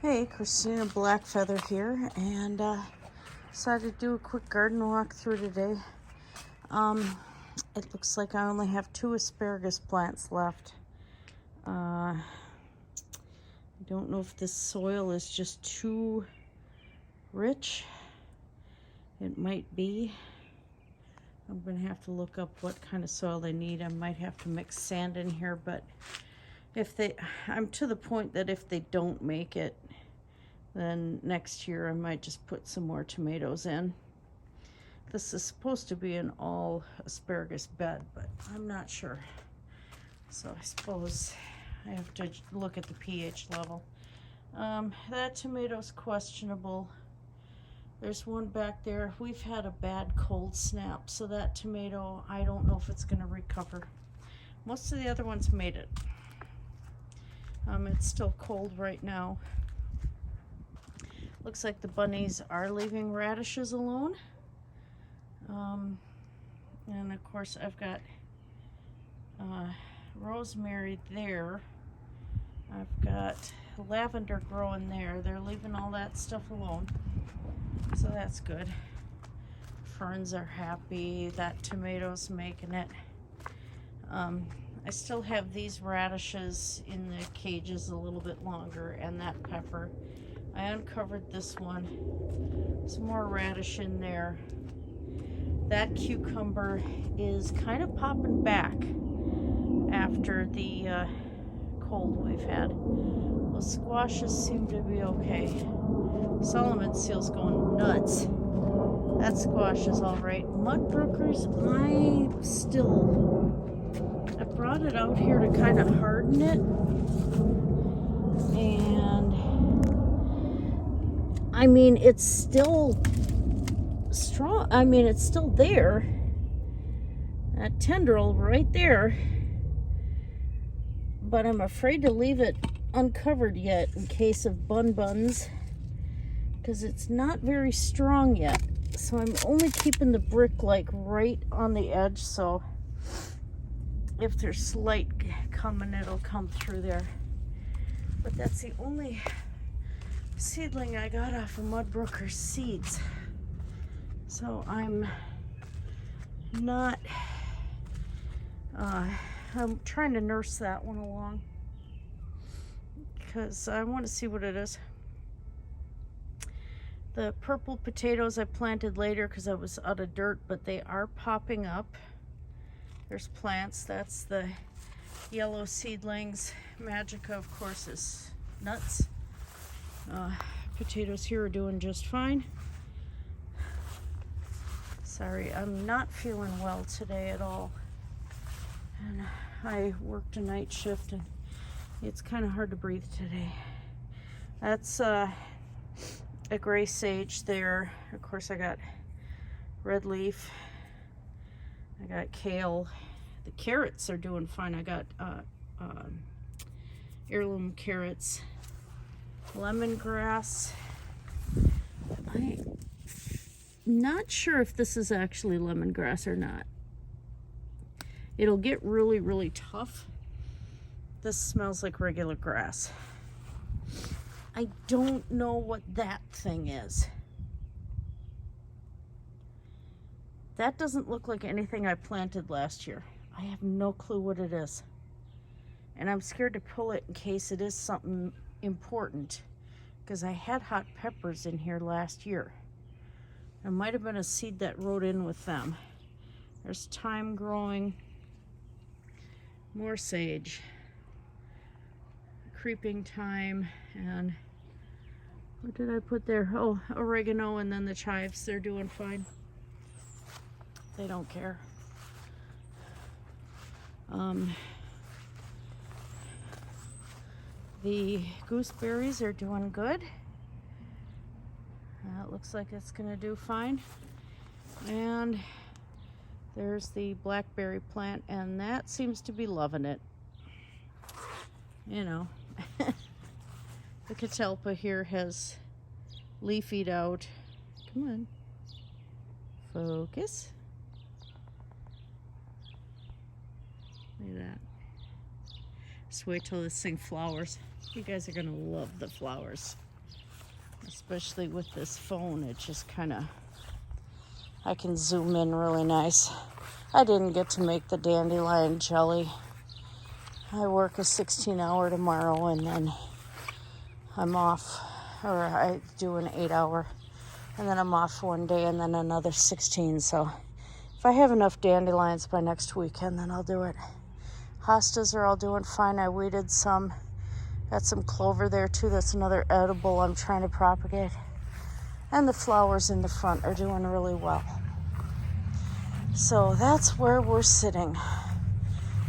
Hey, Christinablackfeather here, and decided to do a quick garden walkthrough today. It looks like I only have 2 asparagus plants left. I don't know if this soil is just too rich. It might be. I'm gonna have to look up what kind of soil they need. I might have to mix sand in here, but I'm to the point that if they don't make it, then next year I might just put some more tomatoes in. This is supposed to be an all asparagus bed, but I'm not sure. So I suppose I have to look at the pH level. That tomato's questionable. There's one back there. We've had a bad cold snap, so that tomato, I don't know if it's going to recover. Most of the other ones made it. It's still cold right now. Looks like the bunnies are leaving radishes alone. And of course I've got rosemary there. I've got lavender growing there. They're leaving all that stuff alone. So that's good. Ferns are happy. That tomato's making it. I still have these radishes in the cages a little bit longer, and that pepper. I uncovered this one. Some more radish in there. That cucumber is kind of popping back after the cold we've had. Those squashes seem to be okay. Solomon seal's going nuts. That squash is all right. Mud brookers, I brought it out here to kind of harden it. And I mean, it's still strong. I mean, it's still there. That tendril right there. But I'm afraid to leave it uncovered yet in case of buns, because it's not very strong yet. So I'm only keeping the brick like right on the edge, so if there's light coming, it'll come through there. But that's the only seedling I got off of Mudbrooker's seeds. So I'm not, I'm trying to nurse that one along because I want to see what it is. The purple potatoes I planted later because I was out of dirt, but they are popping up. There's plants. That's the yellow seedlings. Magica, of course, is nuts. Potatoes here are doing just fine. Sorry, I'm not feeling well today at all. And I worked a night shift and it's kind of hard to breathe today. That's a gray sage there. Of course, I got red leaf. I got kale. The carrots are doing fine. I got heirloom carrots. Lemongrass. I'm not sure if this is actually lemongrass or not. It'll get really, really tough. This smells like regular grass. I don't know what that thing is. That doesn't look like anything I planted last year. I have no clue what it is. And I'm scared to pull it in case it is something important, because I had hot peppers in here last year. It might have been a seed that rode in with them. There's thyme growing. More sage. Creeping thyme. And what did I put there? Oh, oregano, and then the chives. They're doing fine. They don't care. The gooseberries are doing good. It looks like it's going to do fine. And there's the blackberry plant, and that seems to be loving it. You know, the catalpa here has leafied out. Come on. Focus. Look at that. Just wait till this thing flowers. You guys are gonna love the flowers. especially with this phone. It just kind of, I can zoom in really nice. I didn't get to make the dandelion jelly. I work a 16-hour tomorrow, and then I'm off, or I do an 8-hour, and then I'm off one day, and then another 16. So if I have enough dandelions by next weekend, then I'll do it. Hostas are all doing fine. I weeded some. Got some clover there too. That's another edible I'm trying to propagate. And the flowers in the front are doing really well. So that's where we're sitting.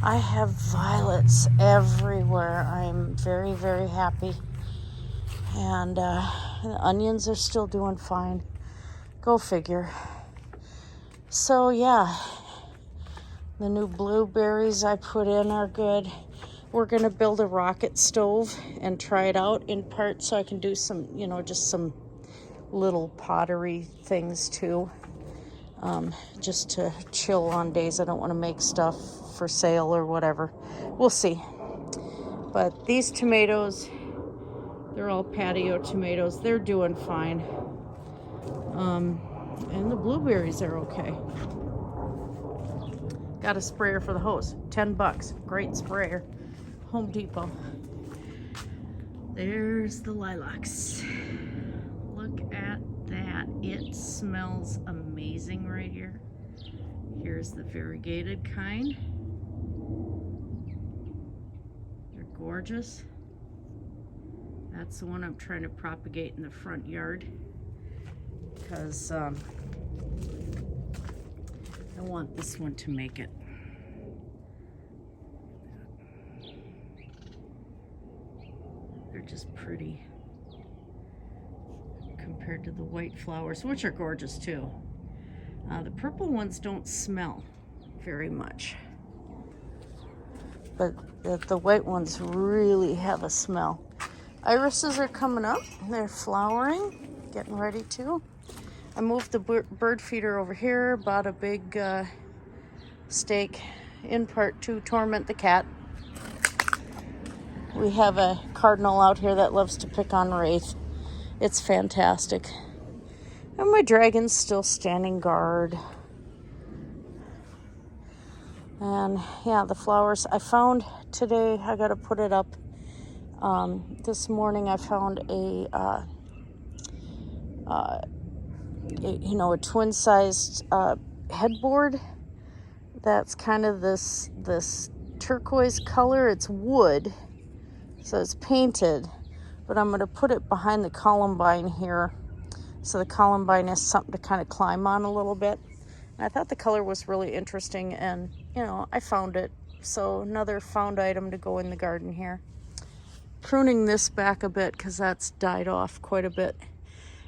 I have violets everywhere. I'm very, very happy. And the onions are still doing fine. Go figure. So yeah, the new blueberries I put in are good. We're going to build a rocket stove and try it out in part so I can do some, just some little pottery things too. Just to chill on days I don't want to make stuff for sale or whatever. We'll see. But these tomatoes, they're all patio tomatoes. They're doing fine. And the blueberries are okay. Got a sprayer for the hose. $10. Great sprayer. Home Depot. There's the lilacs. Look at that. It smells amazing right here. Here's the variegated kind. They're gorgeous. That's the one I'm trying to propagate in the front yard because I want this one to make it. They're just pretty compared to the white flowers, which are gorgeous too. The purple ones don't smell very much, but the white ones really have a smell. Irises are coming up. They're flowering, getting ready to. I moved the bird feeder over here, bought a big stake in part to torment the cat. We have a cardinal out here that loves to pick on wraith. It's fantastic. And my dragon's still standing guard. And yeah, the flowers I found today, I gotta put it up. This morning I found a twin-sized headboard that's kind of this turquoise color. It's wood, so it's painted, but I'm going to put it behind the columbine here, so the columbine is something to kind of climb on a little bit. And I thought the color was really interesting, and I found it, so another found item to go in the garden here. Pruning this back a bit because that's died off quite a bit.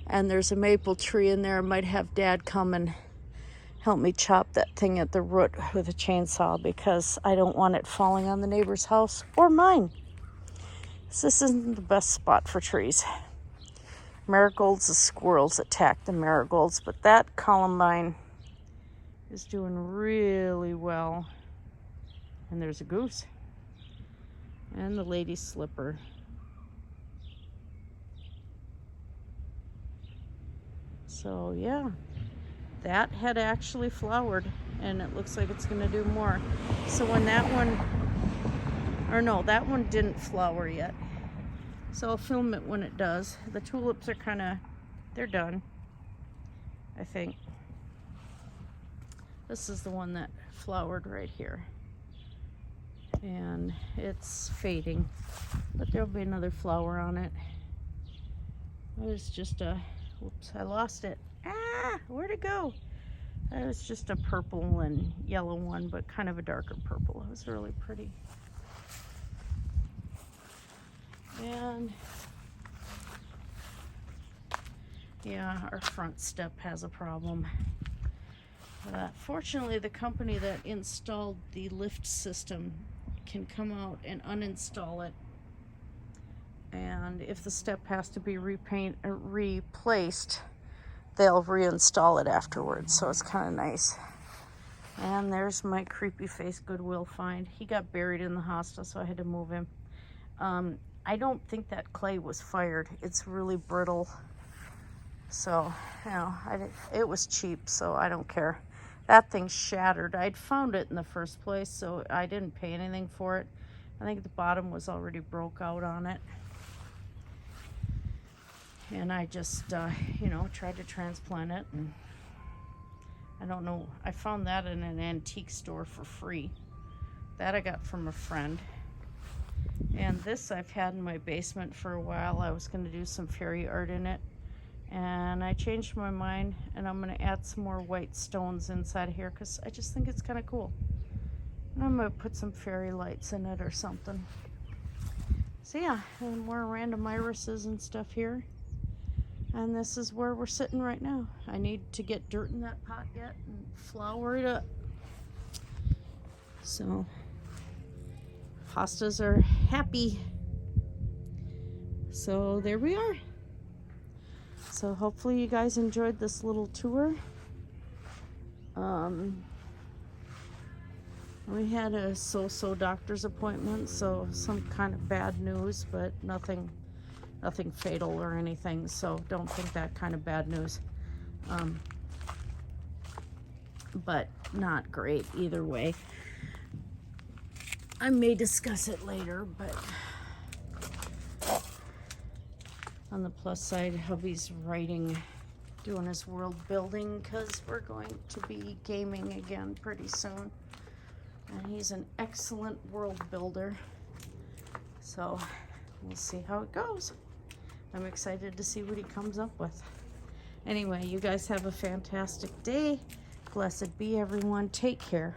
And there's a maple tree in there. I might have Dad come and help me chop that thing at the root with a chainsaw because I don't want it falling on the neighbor's house or mine. So this isn't the best spot for trees. Marigolds, the squirrels attack the marigolds, but that columbine is doing really well. And there's a goose. And the lady slipper. So yeah, that had actually flowered, and it looks like it's going to do more. So when that one didn't flower yet. So I'll film it when it does. The tulips are they're done, I think. This is the one that flowered right here. And it's fading, but there'll be another flower on it. It was just whoops, I lost it. Where'd it go? It was just a purple and yellow one, but kind of a darker purple. It was really pretty. And yeah, our front step has a problem. Fortunately, the company that installed the lift system can come out and uninstall it, and if the step has to be replaced, they'll reinstall it afterwards, so it's kind of nice. And there's my creepy face Goodwill find. He got buried in the hosta, so I had to move him. I don't think that clay was fired. It's really brittle. So, you know, it was cheap, so I don't care. That thing shattered. I'd found it in the first place, so I didn't pay anything for it. I think the bottom was already broke out on it. And I just, you know, tried to transplant it. And I don't know. I found that in an antique store for free. That I got from a friend. And this I've had in my basement for a while. I was going to do some fairy art in it. And I changed my mind, and I'm going to add some more white stones inside here because I just think it's kind of cool. And I'm going to put some fairy lights in it or something. So yeah, and more random irises and stuff here. And this is where we're sitting right now. I need to get dirt in that pot yet and flower it up. So, hostas are happy. So there we are. So hopefully you guys enjoyed this little tour. We had a so-so doctor's appointment, so some kind of bad news, but nothing fatal or anything, so don't think that kind of bad news. But not great either way. I may discuss it later, but on the plus side, hubby's doing his world building because we're going to be gaming again pretty soon. And he's an excellent world builder. So we'll see how it goes. I'm excited to see what he comes up with. Anyway, you guys have a fantastic day. Blessed be everyone. Take care.